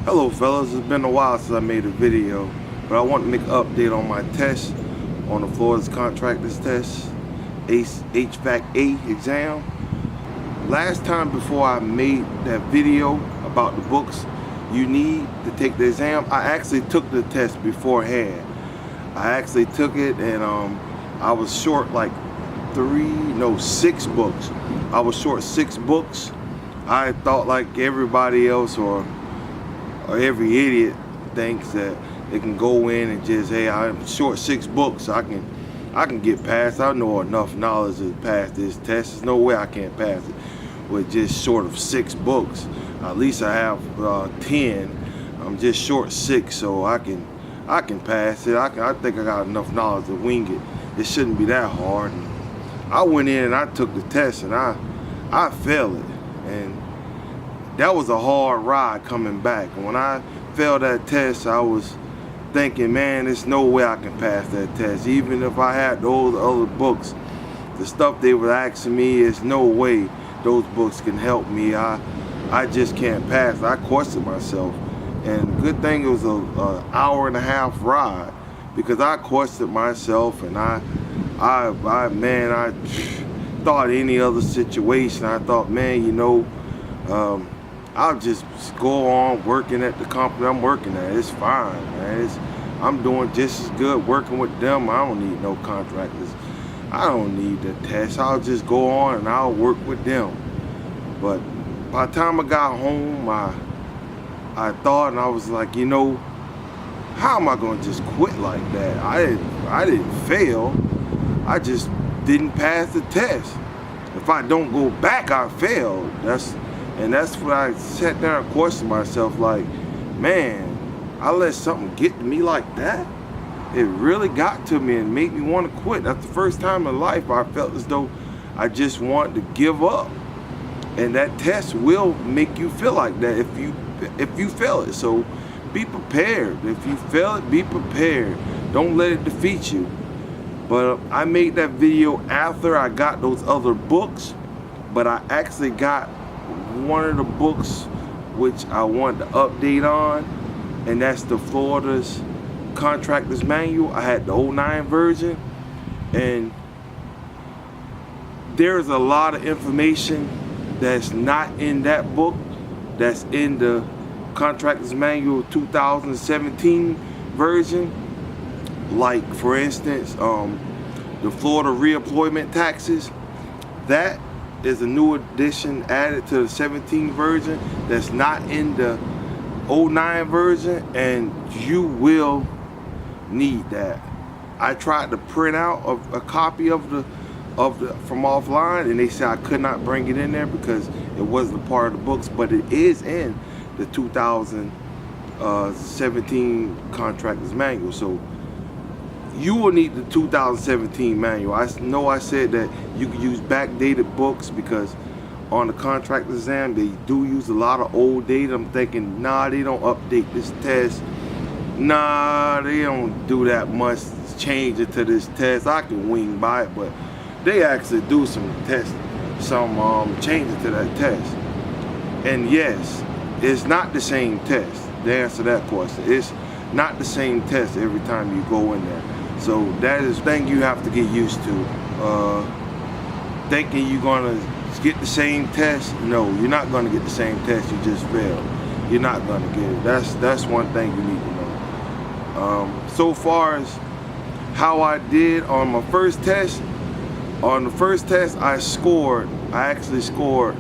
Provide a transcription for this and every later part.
Hello fellas, it's been a while since I made a video, but I want to make an update on my test on the Florida's Contractors test, HVAC A exam. Last time before I made that video about the books you need to take the exam, I actually took the test beforehand. I actually took it and I was short like 6 books. I was short 6 books. I thought like everybody else or every idiot thinks that they can go in and just, hey, I'm short 6 books, I can get past. I know enough knowledge to pass this test. There's no way I can't pass it with just short of 6 books. At least I have 10. I'm just short 6, so I can pass it. I think I got enough knowledge to wing it. It shouldn't be that hard. And I went in and I took the test and I failed it. And that was a hard ride coming back. And when I failed that test, I was thinking, man, there's no way I can pass that test. Even if I had those other books, the stuff they were asking me, there's no way those books can help me. I just can't pass it. I questioned myself. And the good thing it was an hour and a half ride, because I questioned myself and I thought any other situation. I thought, man, you know, I'll just go on working at the company I'm working at. It's fine, man. I'm doing just as good working with them. I don't need no contractors. I don't need the test. I'll just go on and I'll work with them. But by the time I got home, I thought, and I was like, you know, how am I gonna just quit like that? I didn't fail. I just didn't pass the test. If I don't go back, I failed. That's what I sat there and questioned myself, like, man, I let something get to me like that? It really got to me and made me want to quit. That's the first time in life I felt as though I just wanted to give up. And that test will make you feel like that if you fail it. So be prepared. If you fail it, be prepared. Don't let it defeat you. But I made that video after I got those other books, but I actually got one of the books which I wanted to update on, and that's the Florida's Contractors Manual. I had the '09 version, and there's a lot of information that's not in that book that's in the Contractors Manual 2017 version. Like, for instance, the Florida reemployment taxes. That is a new addition added to the 17 version that's not in the '09 version, and you will need that. I tried to print out a copy of the from offline, and they said I could not bring it in there because it wasn't a part of the books, but it is in the 2017 Contractors Manual. So you will need the 2017 manual. I know I said that you can use backdated books because on the contractor exam they do use a lot of old data. I'm thinking, nah, they don't update this test. Nah, they don't do that much change it to this test. I can wing by it, but they actually do some changes to that test. And yes, it's not the same test. The answer to that question, it's not the same test every time you go in there. So that is the thing you have to get used to. Thinking you're gonna get the same test, no, you're not gonna get the same test. You just failed. You're not gonna get it. That's one thing you need to know. So far as how I did on my first test, on the first test I actually scored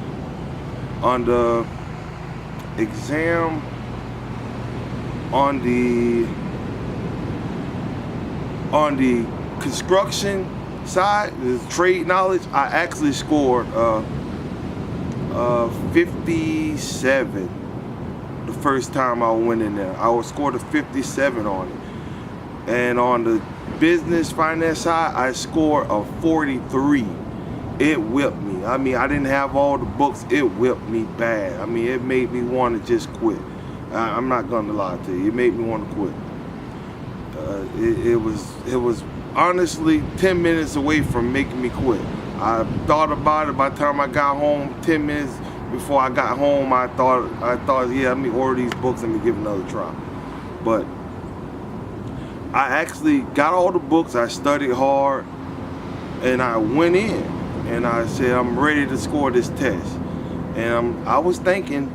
on the exam on the construction side, the trade knowledge. I actually scored 57 the first time I went in there. I scored a 57 on it. And on the business finance side, I scored a 43. It whipped me. I mean, I didn't have all the books. It whipped me bad. I mean, it made me want to just quit. I'm not gonna lie to you. It made me want to quit. It was honestly 10 minutes away from making me quit. I thought about it by the time I got home, 10 minutes before I got home, I thought, yeah, let me order these books, let me give it another try. But I actually got all the books, I studied hard, and I went in and I said, I'm ready to score this test. And I was thinking,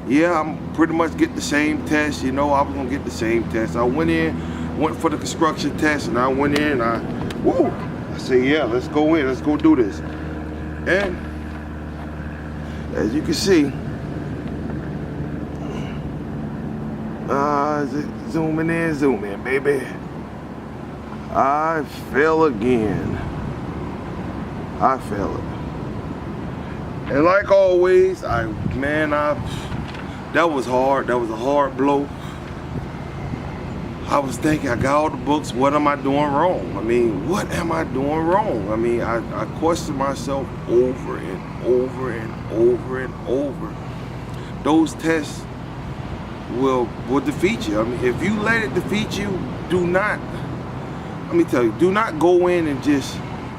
yeah, I'm pretty much get the same test, you know, I was gonna get the same test. I went for the construction test, and I went in, I said, yeah, let's go in, let's go do this. And as you can see, zooming in, baby. I fell again. I failed. And like always, that was hard. That was a hard blow. I was thinking, I got all the books, what am I doing wrong? I mean, what am I doing wrong? I mean, I questioned myself over and over and over and over. Those tests will defeat you. I mean, if you let it defeat you, do not go in and just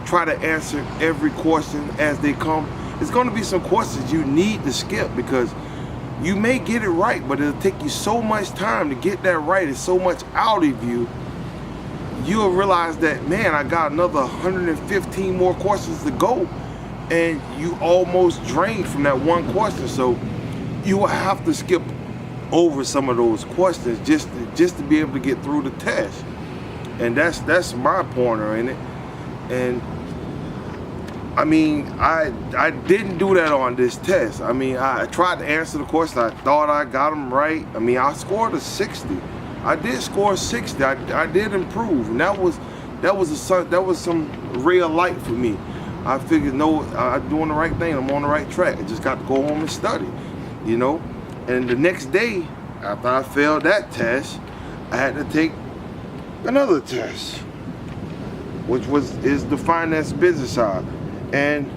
try to answer every question as they come. It's going to be some questions you need to skip, because you may get it right, but it'll take you so much time to get that right. It's so much out of you. You'll realize that, man, I got another 115 more questions to go, and you almost drained from that one question. So you will have to skip over some of those questions just to be able to get through the test. And that's my pointer in it. And I mean, I didn't do that on this test. I mean, I tried to answer the question. I thought I got them right. I mean, I scored a 60. I did score 60. I did improve, and that was some real light for me. I figured, no, I'm doing the right thing. I'm on the right track. I just got to go home and study, you know. And the next day, after I failed that test, I had to take another test, which is the finance business side. And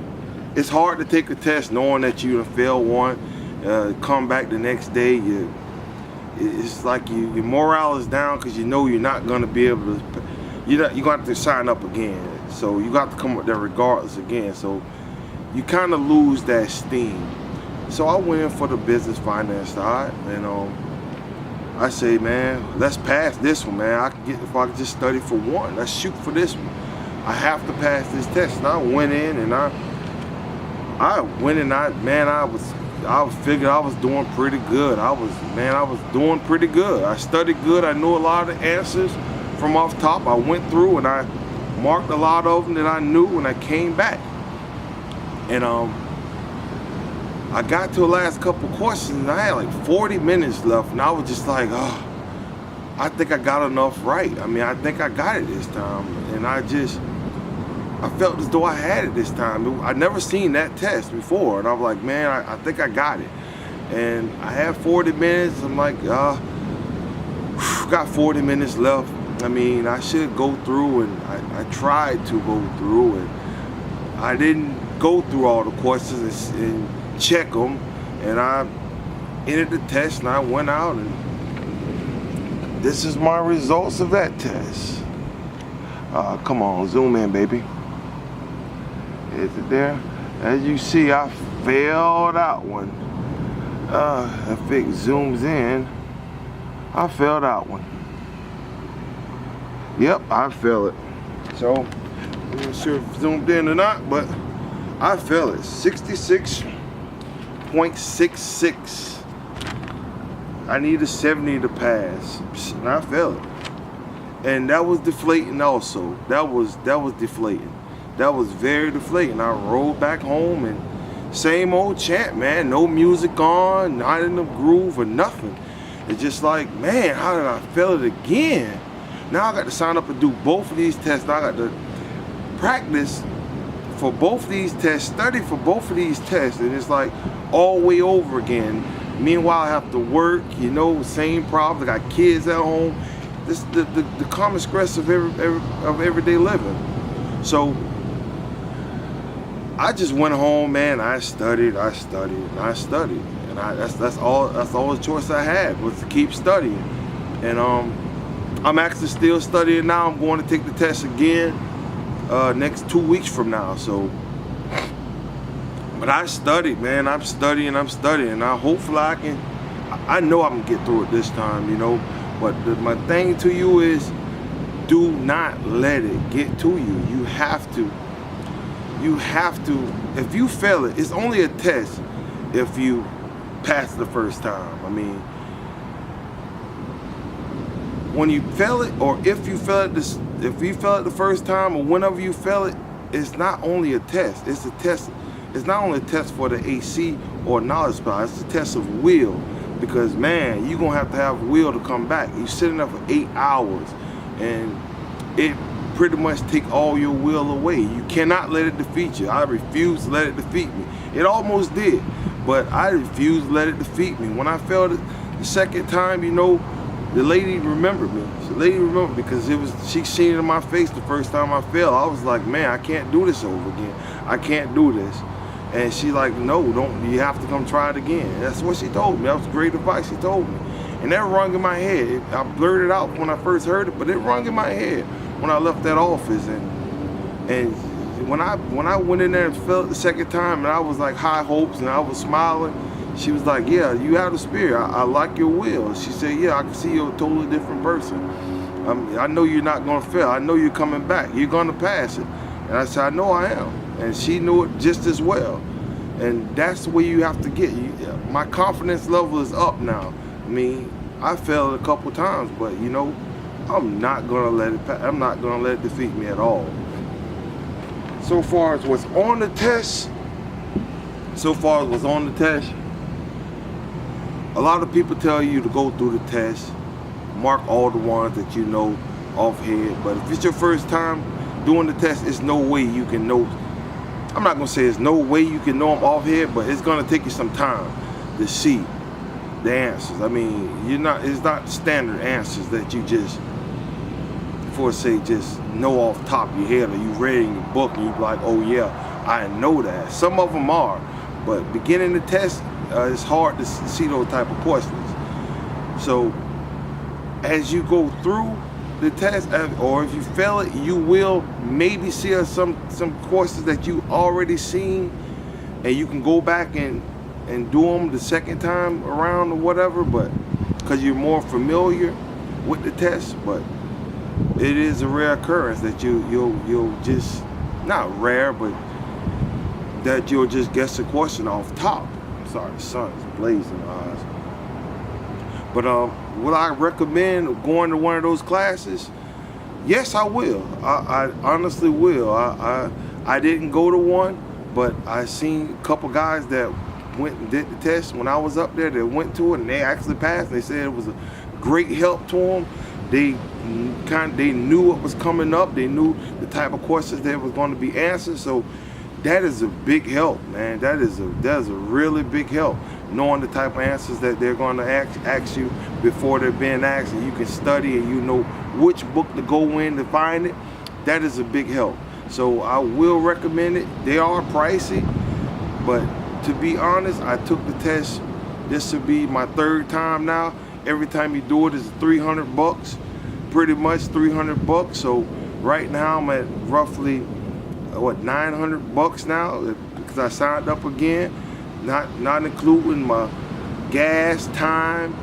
it's hard to take a test knowing that you done failed one, come back the next day, it's like your morale is down, because you know you're not gonna be able to, you're gonna have to sign up again. So you got to come up there regardless again. So you kind of lose that steam. So I went in for the business finance side, and I say, man, let's pass this one, man. If I could just study for one, let's shoot for this one. I have to pass this test. And I went in, and I figured I was doing pretty good. I was doing pretty good. I studied good. I knew a lot of the answers from off top. I went through and I marked a lot of them that I knew when I came back. And I got to the last couple questions, and I had like 40 minutes left, and I was just like, oh, I think I got enough right. I mean, I think I got it this time. And I felt as though I had it this time. I'd never seen that test before, and I was like, man, I think I got it. And I had 40 minutes. I'm like, got 40 minutes left. I mean, I should go through, and I tried to go through, and I didn't go through all the questions and check them, and I entered the test, and I went out, and this is my results of that test. Come on, zoom in, baby. Is it there? As you see, I failed that one. If it zooms in, I failed that one. Yep, I failed it. So, I'm not sure if it zoomed in or not, but I failed it. 66.66. I need a 70 to pass, and I failed it. And that was deflating also. That was deflating. That was very deflating. I rolled back home, and same old chant, man. No music on, not in the groove or nothing. It's just like, man, how did I fail it again? Now I got to sign up and do both of these tests. Now I got to practice for both of these tests, study for both of these tests, and it's like all the way over again. Meanwhile, I have to work, you know, same problems. I got kids at home. This the common stress of everyday living. So I just went home, man. I studied, and that's all the choice I had, was to keep studying. And I'm actually still studying now. I'm going to take the test again next 2 weeks from now. So But I studied, man. I'm studying. Hopefully I know I can get through it this time, you know. But my thing to you is, do not let it get to you. You have to, if you fail it, it's only a test if you pass the first time. I mean, when you fail it, or if you fail it the first time, or whenever you fail it, it's not only a test, it's a test. It's not only a test for the AC or knowledge power, it's a test of will. Because man, you're gonna have to have will to come back. You're sitting there for 8 hours and it pretty much take all your will away. You cannot let it defeat you. I refuse to let it defeat me. It almost did, but I refuse to let it defeat me. When I failed it the second time, you know, the lady remembered me. The lady remembered me because she seen it in my face the first time I failed. I was like, man, I can't do this over again. I can't do this. And she like, no, don't, you have to come try it again. That's what she told me. That was great advice she told me. And that rung in my head. I blurted out when I first heard it, but it rung in my head when I left that office. And when I went in there and felt it the second time, and I was like high hopes and I was smiling, she was like, yeah, you have the spirit. I like your will. She said, yeah, I can see you're a totally different person. I know you're not gonna fail. I know you're coming back. You're gonna pass it. And I said, I know I am. And she knew it just as well. And that's the way you have to get. My confidence level is up now. I mean, I failed a couple times, but you know, I'm not gonna let it defeat me at all. So far as what's on the test, a lot of people tell you to go through the test, mark all the ones that you know offhand. But if it's your first time doing the test, it's no way you can know. I'm not gonna say there's no way you can know them offhand, but it's gonna take you some time to see the answers. I mean, it's not standard answers that you just, just know off the top of your head, or you read in your book and you're like, oh yeah, I know that. Some of them are, but beginning the test, it's hard to see those type of questions. So as you go through the test, or if you fail it, you will maybe see some courses that you already seen, and you can go back and do them the second time around or whatever, but because you're more familiar with the test. But it is a rare occurrence that you'll just, not rare, but that you'll just guess the question off top. I'm sorry, the sun is blazing in my eyes. But would I recommend going to one of those classes? Yes, I will. I honestly will. I didn't go to one, but I seen a couple guys that went and did the test when I was up there. That went to it and they actually passed. They said it was a great help to them. They knew what was coming up. They knew the type of questions that was going to be answered. So that is a big help, man. That is a really big help. Knowing the type of answers that they're going to ask you before they're being asked, and you can study and you know which book to go in to find it. That is a big help. So I will recommend it. They are pricey, but to be honest, I took the test. This will be my third time now. Every time you do it is $300, pretty much $300. So right now I'm at roughly $900 now because I signed up again. Not including my gas time,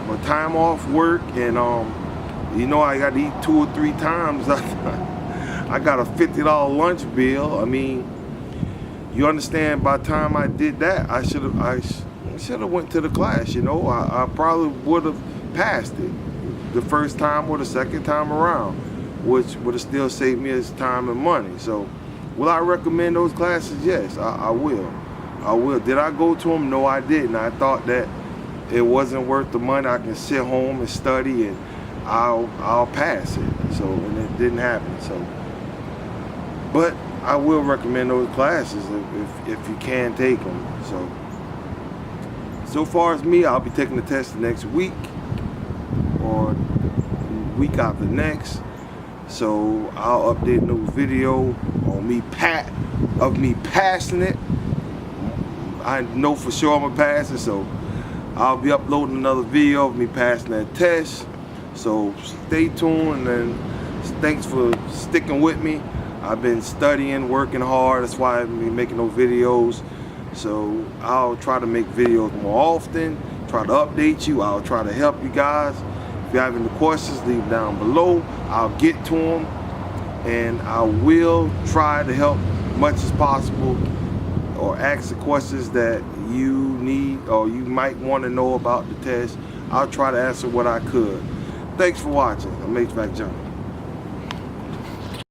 my time off work, and you know, I got to eat 2 or 3 times. I got a $50 lunch bill. I mean, you understand? By the time I did that, I should have went to the class. You know, I probably would have passed it the first time or the second time around, which would have still saved me as time and money. So, will I recommend those classes? Yes, I will. I will. Did I go to them? No, I didn't. I thought that it wasn't worth the money. I can sit home and study and I'll pass it. So, and it didn't happen. So, but I will recommend those classes if you can take them. So far as me, I'll be taking the test the next week or week after next. So I'll update a new video on me passing it. I know for sure I'm gonna pass it, so I'll be uploading another video of me passing that test. So stay tuned, and thanks for sticking with me. I've been studying, working hard. That's why I've been making those videos. So I'll try to make videos more often, try to update you. I'll try to help you guys. If you have any questions, leave them down below. I'll get to them, and I will try to help as much as possible, or ask the questions that you need or you might want to know about the test. I'll try to answer what I could. Thanks for watching. I'm HVAC John.